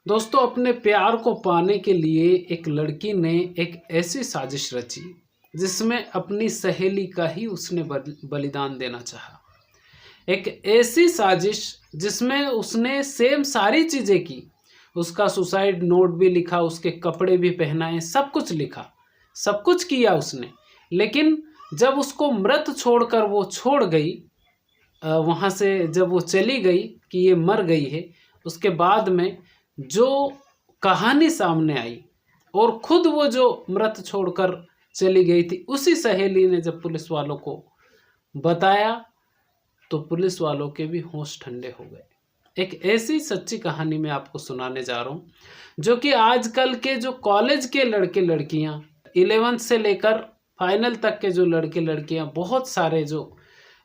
दोस्तों, अपने प्यार को पाने के लिए एक लड़की ने एक ऐसी साजिश रची जिसमें अपनी सहेली का ही उसने बलिदान देना चाहा। एक ऐसी साजिश जिसमें उसने सेम सारी चीज़ें की। उसका सुसाइड नोट भी लिखा, उसके कपड़े भी पहनाए, सब कुछ लिखा, सब कुछ किया उसने। लेकिन जब उसको मृत छोड़कर वो छोड़ गई, वहाँ से जब वो चली गई कि ये मर गई है, उसके बाद में जो कहानी सामने आई और खुद वो जो मृत छोड़कर चली गई थी, उसी सहेली ने जब पुलिस वालों को बताया तो पुलिस वालों के भी होश ठंडे हो गए। एक ऐसी सच्ची कहानी मैं आपको सुनाने जा रहा हूँ जो कि आजकल के जो कॉलेज के लड़के लड़कियाँ 11th से लेकर फाइनल तक के जो लड़के लड़कियाँ, बहुत सारे जो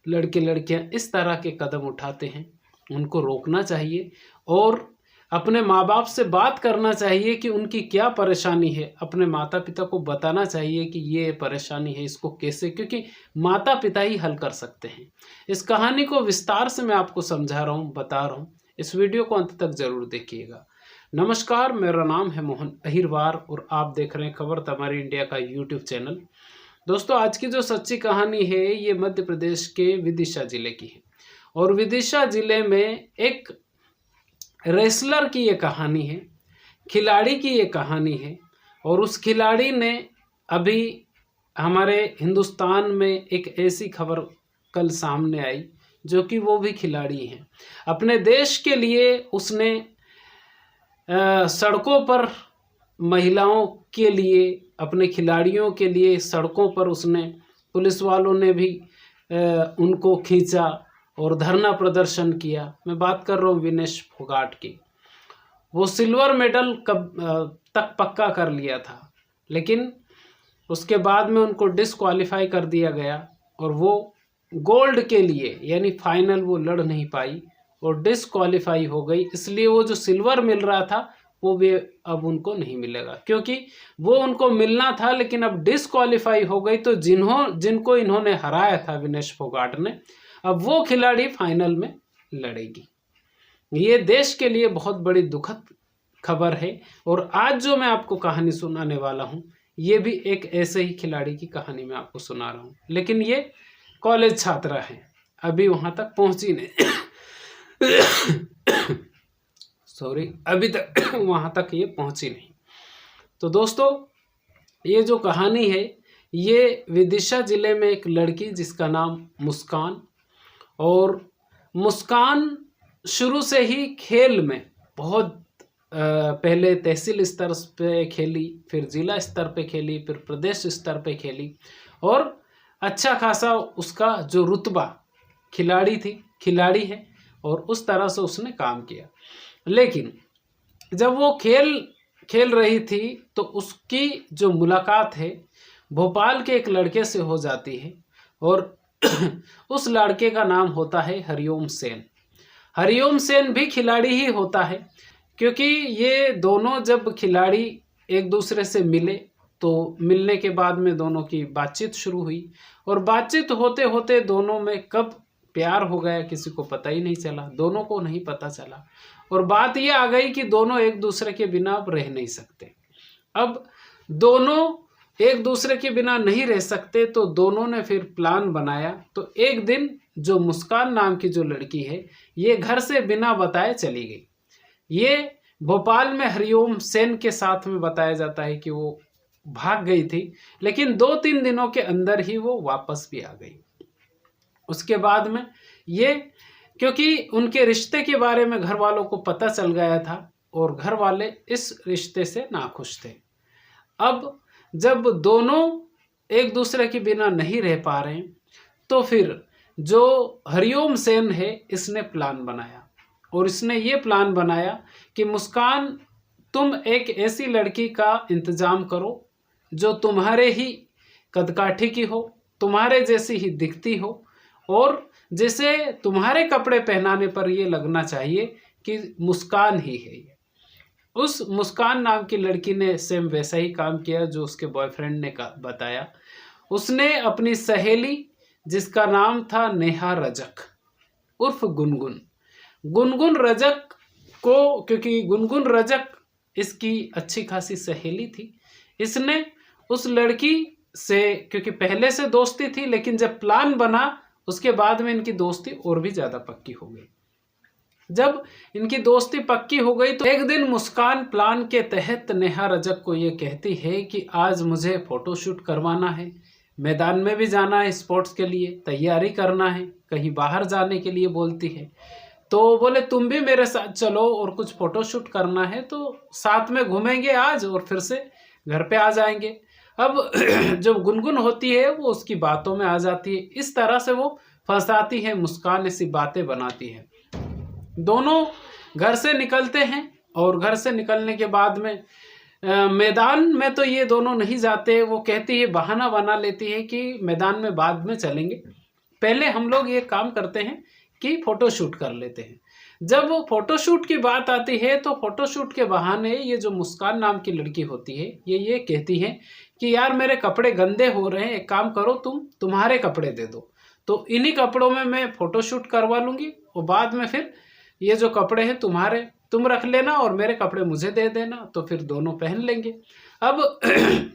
लड़के लड़कियाँ इस तरह के कदम उठाते हैं, उनको रोकना चाहिए और अपने माँ बाप से बात करना चाहिए कि उनकी क्या परेशानी है। अपने माता पिता को बताना चाहिए कि ये परेशानी है, इसको कैसे, क्योंकि माता पिता ही हल कर सकते हैं। इस कहानी को विस्तार से मैं आपको समझा रहा हूँ, बता रहा हूँ। इस वीडियो को अंत तक जरूर देखिएगा। नमस्कार, मेरा नाम है मोहन अहिरवार और आप देख रहे हैं खबर तमारी इंडिया का यूट्यूब चैनल। दोस्तों, आज की जो सच्ची कहानी है ये मध्य प्रदेश के विदिशा जिले की है और विदिशा जिले में एक रेसलर की ये कहानी है, खिलाड़ी की ये कहानी है। और उस खिलाड़ी ने अभी हमारे हिंदुस्तान में एक ऐसी खबर कल सामने आई जो कि वो भी खिलाड़ी हैं। अपने देश के लिए उसने सड़कों पर महिलाओं के लिए, अपने खिलाड़ियों के लिए सड़कों पर उसने, पुलिस वालों ने भी उनको खींचा और धरना प्रदर्शन किया। मैं बात कर रहा हूँ विनेश फोगाट की। वो सिल्वर मेडल तक पक्का कर लिया था, लेकिन उसके बाद में उनको डिसक्वालीफाई कर दिया गया और वो गोल्ड के लिए यानी फाइनल वो लड़ नहीं पाई और डिसक्वालीफाई हो गई। इसलिए वो जो सिल्वर मिल रहा था वो भी अब उनको नहीं मिलेगा, क्योंकि वो उनको मिलना था लेकिन अब डिसक्वालीफाई हो गई। तो जिनको इन्होंने हराया था विनेश फोगाट ने, अब वो खिलाड़ी फाइनल में लड़ेगी। ये देश के लिए बहुत बड़ी दुखद खबर है। और आज जो मैं आपको कहानी सुनाने वाला हूँ ये भी एक ऐसे ही खिलाड़ी की कहानी मैं आपको सुना रहा हूँ, लेकिन ये कॉलेज छात्रा है, अभी वहाँ तक पहुँची नहीं सॉरी, अभी तक वहाँ तक ये पहुँची नहीं। तो दोस्तों, ये जो कहानी है ये विदिशा जिले में एक लड़की जिसका नाम मुस्कान, और मुस्कान शुरू से ही खेल में बहुत पहले तहसील स्तर पे खेली, फिर जिला स्तर पे खेली, फिर प्रदेश स्तर पे खेली और अच्छा खासा उसका जो रुतबा खिलाड़ी है और उस तरह से उसने काम किया। लेकिन जब वो खेल रही थी तो उसकी जो मुलाकात है भोपाल के एक लड़के से हो जाती है और उस लड़के का नाम होता है हरिओम सेन। हरिओम सेन भी खिलाड़ी ही होता है, क्योंकि ये दोनों जब खिलाड़ी एक दूसरे से मिले तो मिलने के बाद में दोनों की बातचीत शुरू हुई और बातचीत होते होते दोनों में कब प्यार हो गया किसी को पता ही नहीं चला, दोनों को नहीं पता चला। और बात ये आ गई कि दोनों एक दूसरे के बिना अब रह नहीं सकते। अब दोनों एक दूसरे के बिना नहीं रह सकते तो दोनों ने फिर प्लान बनाया। तो एक दिन जो मुस्कान नाम की जो लड़की है ये घर से बिना बताए चली गई। ये भोपाल में हरिओम सेन के साथ में बताया जाता है कि वो भाग गई थी, लेकिन 2-3 दिनों के अंदर ही वो वापस भी आ गई। उसके बाद में ये, क्योंकि उनके रिश्ते के बारे में घर वालों को पता चल गया था और घर वाले इस रिश्ते से नाखुश थे। अब जब दोनों एक दूसरे के बिना नहीं रह पा रहे तो फिर जो हरिओम सेन है इसने प्लान बनाया और इसने ये प्लान बनाया कि मुस्कान, तुम एक ऐसी लड़की का इंतजाम करो जो तुम्हारे ही कदकाठी की हो, तुम्हारे जैसी ही दिखती हो और जैसे तुम्हारे कपड़े पहनाने पर ये लगना चाहिए कि मुस्कान ही है ये। उस मुस्कान नाम की लड़की ने सेम वैसा ही काम किया जो उसके बॉयफ्रेंड ने बताया। उसने अपनी सहेली जिसका नाम था नेहा रजक उर्फ गुनगुन रजक को, क्योंकि गुनगुन रजक इसकी अच्छी खासी सहेली थी, इसने उस लड़की से, क्योंकि पहले से दोस्ती थी, लेकिन जब प्लान बना उसके बाद में इनकी दोस्ती और भी ज़्यादा पक्की हो गई। जब इनकी दोस्ती पक्की हो गई तो एक दिन मुस्कान प्लान के तहत नेहा रजक को ये कहती है कि आज मुझे फ़ोटोशूट करवाना है, मैदान में भी जाना है, स्पोर्ट्स के लिए तैयारी करना है, कहीं बाहर जाने के लिए बोलती है। तो बोले तुम भी मेरे साथ चलो और कुछ फ़ोटोशूट करना है, तो साथ में घूमेंगे आज और फिर से घर पे आ जाएंगे। अब जो गुनगुन होती है वो उसकी बातों में आ जाती है, इस तरह से वो फंसाती है मुस्कान, ऐसी बातें बनाती है। दोनों घर से निकलते हैं और घर से निकलने के बाद में मैदान में तो ये दोनों नहीं जाते। वो कहती है, बहाना बना लेती है कि मैदान में बाद में चलेंगे, पहले हम लोग ये काम करते हैं कि फ़ोटोशूट कर लेते हैं। जब वो फ़ोटोशूट की बात आती है तो फ़ोटोशूट के बहाने ये जो मुस्कान नाम की लड़की होती है ये कहती है कि यार मेरे कपड़े गंदे हो रहे हैं, एक काम करो तुम्हारे कपड़े दे दो, तो इन्हीं कपड़ों में मैं फ़ोटोशूट करवा लूँगी और बाद में फिर ये जो कपड़े हैं तुम्हारे, तुम रख लेना और मेरे कपड़े मुझे दे देना, तो फिर दोनों पहन लेंगे। अब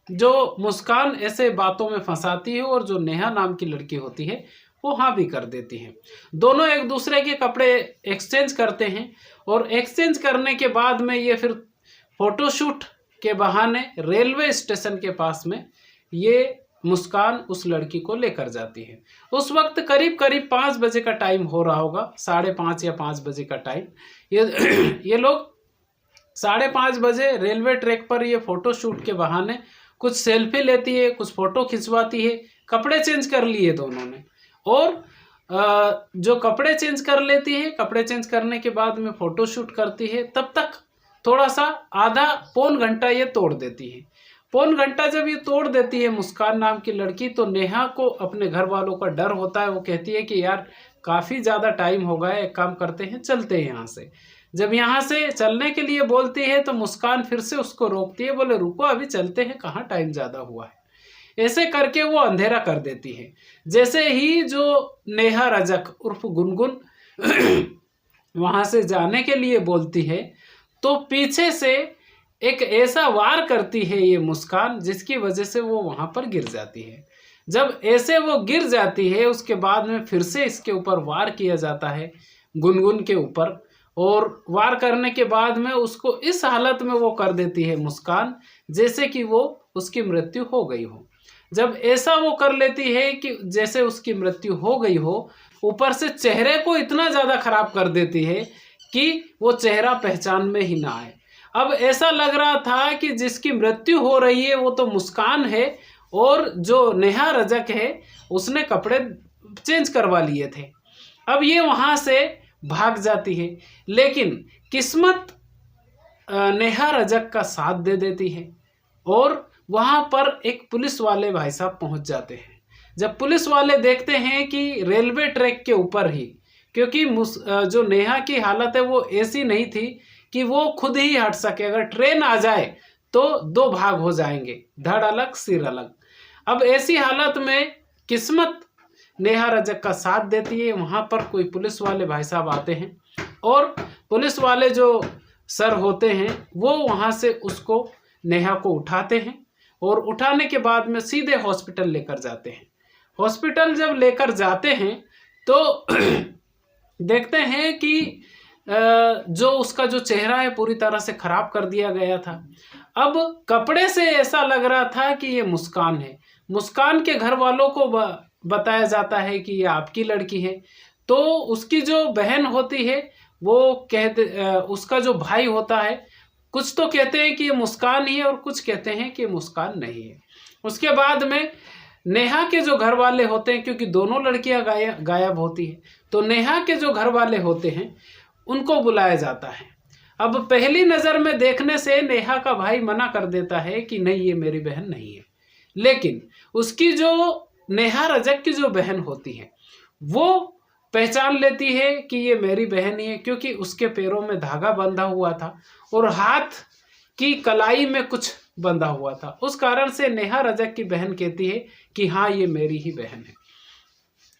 जो मुस्कान ऐसे बातों में फंसाती है और जो नेहा नाम की लड़की होती है वो हाँ भी कर देती हैं। दोनों एक दूसरे के कपड़े एक्सचेंज करते हैं और एक्सचेंज करने के बाद में ये फिर फ़ोटोशूट के बहाने रेलवे स्टेशन के पास में ये मुस्कान उस लड़की को लेकर जाती है। उस वक्त करीब करीब 5 बजे का टाइम हो रहा होगा, 5:30 या 5 बजे का टाइम। ये लोग 5:30 बजे रेलवे ट्रैक पर ये फ़ोटोशूट के बहाने कुछ सेल्फी लेती है, कुछ फ़ोटो खिंचवाती है। कपड़े चेंज कर लिए दोनों ने, और जो कपड़े चेंज कर लेती है, कपड़े चेंज करने के बाद में फ़ोटोशूट करती है, तब तक थोड़ा सा आधा पौन घंटा ये तोड़ देती है। पौन घंटा जब ये तोड़ देती है मुस्कान नाम की लड़की, तो नेहा को अपने घर वालों का डर होता है। वो कहती है कि यार काफ़ी ज़्यादा टाइम हो गया है, एक काम करते हैं चलते हैं यहाँ से। जब यहाँ से चलने के लिए बोलती है तो मुस्कान फिर से उसको रोकती है, बोले रुको अभी चलते हैं, कहाँ टाइम ज़्यादा हुआ है। ऐसे करके वो अंधेरा कर देती है। जैसे ही जो नेहा रजक उर्फ गुनगुन वहाँ से जाने के लिए बोलती है तो पीछे से एक ऐसा वार करती है ये मुस्कान, जिसकी वजह से वो वहाँ पर गिर जाती है। जब ऐसे वो गिर जाती है उसके बाद में फिर से इसके ऊपर वार किया जाता है, गुनगुन के ऊपर, और वार करने के बाद में उसको इस हालत में वो कर देती है मुस्कान जैसे कि वो उसकी मृत्यु हो गई हो। जब ऐसा वो कर लेती है कि जैसे उसकी मृत्यु हो गई हो, ऊपर से चेहरे को इतना ज़्यादा खराब कर देती है कि वो चेहरा पहचान में ही ना आए। अब ऐसा लग रहा था कि जिसकी मृत्यु हो रही है वो तो मुस्कान है और जो नेहा रजक है उसने कपड़े चेंज करवा लिए थे। अब ये वहाँ से भाग जाती है, लेकिन किस्मत नेहा रजक का साथ दे देती है और वहाँ पर एक पुलिस वाले भाई साहब पहुँच जाते हैं। जब पुलिस वाले देखते हैं कि रेलवे ट्रैक के ऊपर ही, क्योंकि जो नेहा की हालत है वो ऐसी नहीं थी कि वो खुद ही हट सके, अगर ट्रेन आ जाए तो 2 भाग हो जाएंगे, धड़ अलग सिर अलग। अब ऐसी हालत में किस्मत नेहा रजक का साथ देती है। वहाँ पर कोई पुलिस वाले भाई साहब आते हैं और पुलिस वाले जो सर होते हैं वो वहाँ से उसको नेहा को उठाते हैं और उठाने के बाद में सीधे हॉस्पिटल लेकर जाते हैं। हॉस्पिटल जब लेकर जाते हैं तो देखते हैं कि जो उसका जो चेहरा है पूरी तरह से खराब कर दिया गया था। अब कपड़े से ऐसा लग रहा था कि ये मुस्कान है। मुस्कान के घर वालों को बताया जाता है कि ये आपकी लड़की है। तो उसकी जो बहन होती है वो उसका जो भाई होता है, कुछ तो कहते हैं कि ये मुस्कान ही है और कुछ कहते हैं कि ये मुस्कान नहीं है। उसके बाद में नेहा के जो घर वाले होते हैं, क्योंकि दोनों लड़कियां गायब होती हैं, तो नेहा के जो घर वाले होते हैं उनको बुलाया जाता है। अब पहली नज़र में देखने से नेहा का भाई मना कर देता है कि नहीं ये मेरी बहन नहीं है, लेकिन उसकी जो नेहा रजक की जो बहन होती है वो पहचान लेती है कि ये मेरी बहन ही है, क्योंकि उसके पैरों में धागा बंधा हुआ था और हाथ की कलाई में कुछ बंधा हुआ था। उस कारण से नेहा रजक की बहन कहती है कि हाँ ये मेरी ही बहन है।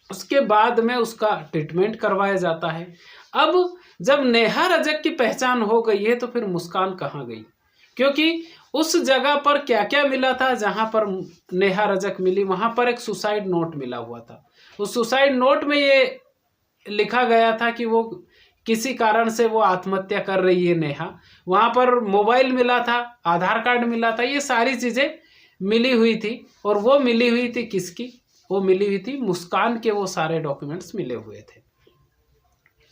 उसके बाद में उसका ट्रीटमेंट करवाया जाता है। अब जब नेहा रजक की पहचान हो गई है तो फिर मुस्कान कहाँ गई, क्योंकि उस जगह पर क्या क्या मिला था जहां पर नेहा रजक मिली, वहां पर एक सुसाइड नोट मिला हुआ था। उस सुसाइड नोट में ये लिखा गया था कि वो किसी कारण से वो आत्महत्या कर रही है नेहा। वहां पर मोबाइल मिला था, आधार कार्ड मिला था, ये सारी चीजें मिली हुई थी। और वो मिली हुई थी किसकी? वो मिली हुई थी मुस्कान के, वो सारे डॉक्यूमेंट्स मिले हुए थे।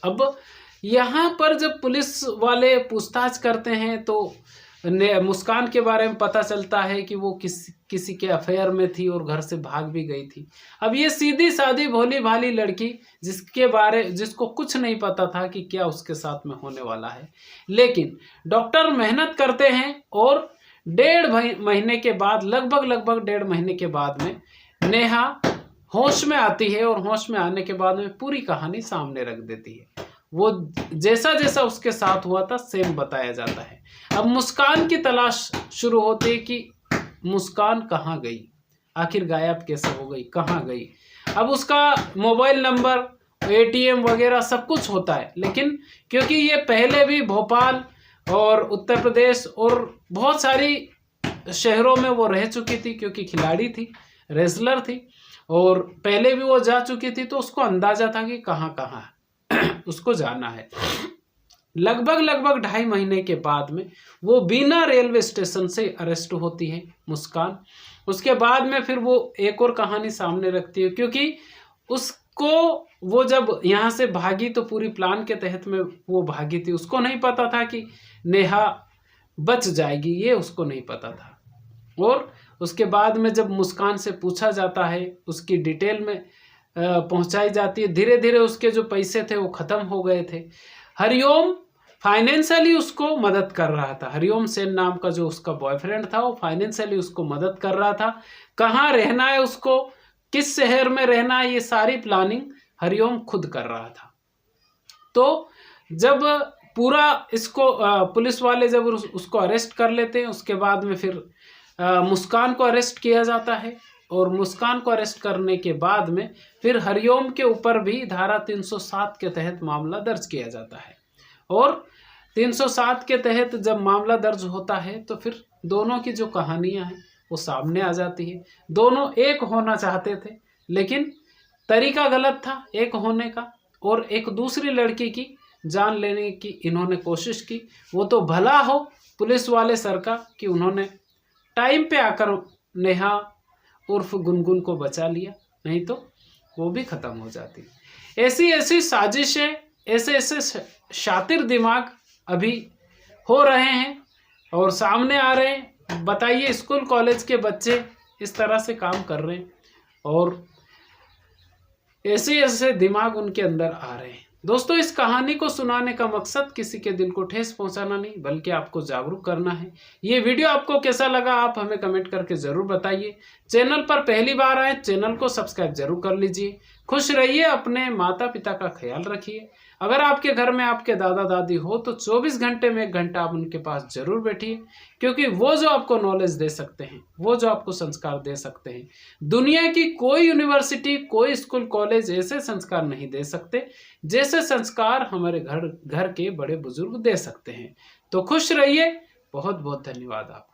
अब यहाँ पर जब पुलिस वाले पूछताछ करते हैं तो मुस्कान के बारे में पता चलता है कि वो किसी के अफेयर में थी और घर से भाग भी गई थी। अब ये सीधी सादी भोली भाली लड़की जिसको कुछ नहीं पता था कि क्या उसके साथ में होने वाला है, लेकिन डॉक्टर मेहनत करते हैं और 1.5 महीने के बाद, लगभग 1.5 महीने के बाद में नेहा होश में आती है और होश में आने के बाद में पूरी कहानी सामने रख देती है। वो जैसा जैसा उसके साथ हुआ था सेम बताया जाता है। अब मुस्कान की तलाश शुरू होती है कि मुस्कान कहाँ गई, आखिर गायब कैसे हो गई, कहाँ गई। अब उसका मोबाइल नंबर, ATM वगैरह सब कुछ होता है, लेकिन क्योंकि ये पहले भी भोपाल और उत्तर प्रदेश और बहुत सारी शहरों में वो रह चुकी थी, क्योंकि खिलाड़ी थी, रेसलर थी और पहले भी वो जा चुकी थी, तो उसको अंदाजा था कि कहाँ कहाँ उसको जाना है। लगभग 2.5 महीने के बाद में वो बीना रेलवे स्टेशन से अरेस्ट होती है मुस्कान। उसके बाद में फिर वो एक और कहानी सामने रखती है, क्योंकि उसको वो जब यहाँ से भागी तो पूरी प्लान के तहत में वो भागी थी। उसको नहीं पता था कि नेहा बच जाएगी, ये उसको नहीं पता था। और उसके बाद में जब मुस्कान से पूछा जाता है, उसकी डिटेल में पहुंचाई जाती है। धीरे धीरे उसके जो पैसे थे वो ख़त्म हो गए थे। हरिओम फाइनेंशियली उसको मदद कर रहा था। हरिओम सेन नाम का जो उसका बॉयफ्रेंड था वो फाइनेंशियली उसको मदद कर रहा था। कहाँ रहना है उसको, किस शहर में रहना है, ये सारी प्लानिंग हरिओम खुद कर रहा था। तो जब पूरा इसको पुलिस वाले जब उसको अरेस्ट कर लेते हैं, उसके बाद में फिर मुस्कान को अरेस्ट किया जाता है। और मुस्कान को अरेस्ट करने के बाद में फिर हरिओम के ऊपर भी धारा 307 के तहत मामला दर्ज किया जाता है। और 307 के तहत जब मामला दर्ज होता है तो फिर दोनों की जो कहानियां हैं वो सामने आ जाती है। दोनों एक होना चाहते थे, लेकिन तरीका गलत था एक होने का, और एक दूसरी लड़की की जान लेने की इन्होंने कोशिश की। वो तो भला हो पुलिस वाले सर का कि उन्होंने टाइम पे आकर नेहा उर्फ गुनगुन को बचा लिया, नहीं तो वो भी खत्म हो जाती। ऐसी साजिशें, ऐसे शातिर दिमाग अभी हो रहे हैं और सामने आ रहे हैं। बताइए, स्कूल कॉलेज के बच्चे इस तरह से काम कर रहे हैं और ऐसे दिमाग उनके अंदर आ रहे हैं। दोस्तों, इस कहानी को सुनाने का मकसद किसी के दिल को ठेस पहुंचाना नहीं, बल्कि आपको जागरूक करना है। ये वीडियो आपको कैसा लगा आप हमें कमेंट करके ज़रूर बताइए। चैनल पर पहली बार आए, चैनल को सब्सक्राइब जरूर कर लीजिए। खुश रहिए, अपने माता पिता का ख्याल रखिए। अगर आपके घर में आपके दादा दादी हो तो 24 घंटे में 1 घंटा आप उनके पास जरूर बैठिए, क्योंकि वो जो आपको नॉलेज दे सकते हैं, वो जो आपको संस्कार दे सकते हैं, दुनिया की कोई यूनिवर्सिटी, कोई स्कूल कॉलेज ऐसे संस्कार नहीं दे सकते जैसे संस्कार हमारे घर के बड़े बुजुर्ग दे सकते हैं। तो खुश रहिए। बहुत बहुत धन्यवाद आपका।